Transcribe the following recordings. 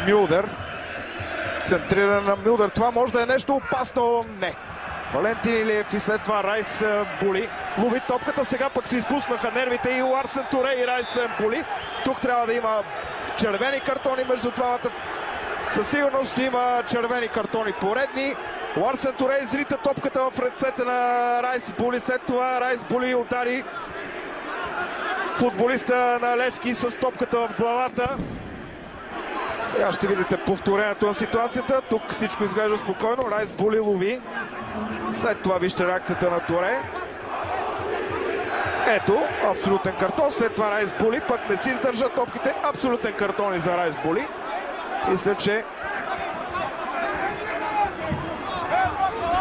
Мюлдер. Центриран на Мюлдер. Това може да е нещо опасно. Не. Валентин Илиев и след това Райс Були. Лови топката, сега пък се изпуснаха нервите и Ларсен Туре и Райс Були. Тук трябва да има червени картони между двамата. Със сигурност ще има червени картони поредни. Ларсен Туре изрита топката в ръцете на Райс Були. След това Райс Були удари футболиста на Левски с топката в главата. Сега ще видите повторението на ситуацията. Тук всичко изглежда спокойно. Райс Були лови. След това вижте реакцията на Туре. Ето, абсолютен картон. След това Райс Були пък не си издържа топките. Абсолютен картон и за Райс Були. Мисля, че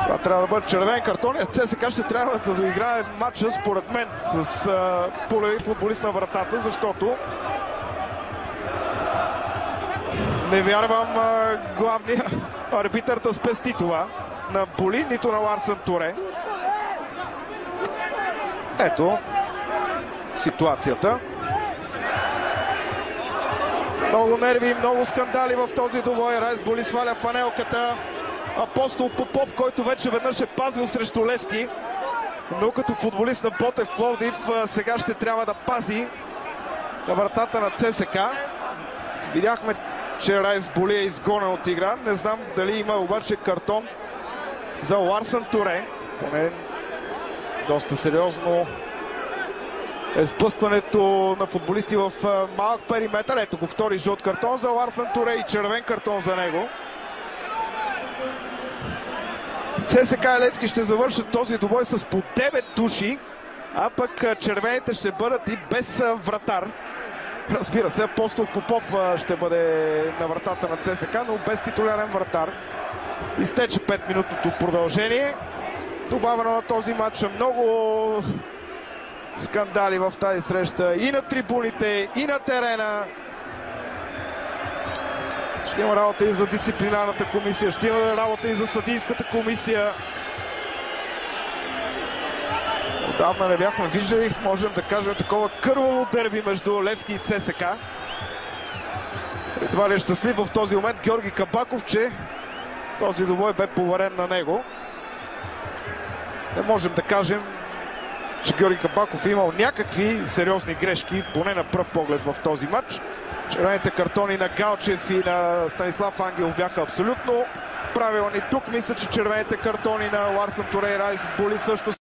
това трябва да бъде червен картон. ЦСКА ще трябва да доиграе матча, според мен, с полеви футболист на вратата, защото не вярвам главния арбитър да спести това на Були, нито на Ларсен Туре. Ето ситуацията. Много нерви, много скандали в този двубой. Райс Були сваля фанелката. Апостол Попов, който вече веднъж е пазил срещу Левски, но като футболист на Ботев Пловдив сега ще трябва да пази на вратата на ЦСКА. Видяхме, че Райс Були е изгонен от игра. Не знам дали има обаче картон за Ларсен Туре. Поне доста сериозно е сблъскването на футболисти в малък периметър. Ето го втори жълт картон за Ларсен Туре и червен картон за него. ЦСКА и Левски ще завършат този двубой с по 9 души, а пък червените ще бъдат и без вратар. Разбира се, Апостол Попов ще бъде на вратата на ЦСКА, но без титулярен вратар. Изтече 5-минутното продължение. Добавено на този матч много скандали в тази среща и на трибуните, и на терена. Ще има работа и за дисциплинарната комисия, ще има работа и за съдийската комисия. Отдавна не бяхме виждали, можем да кажем, такова кърваво дерби между Левски и ЦСКА. Едва ли е щастлив в този момент Георги Кабаков, че този двубой бе поверен на него. Не можем да кажем, че Георги Кабаков е имал някакви сериозни грешки, поне на пръв поглед в този матч. Червените картони на Галчев и на Станислав Ангелов бяха абсолютно правилни. Тук мисля, че червените картони на Ларсен Туре и Райс Були също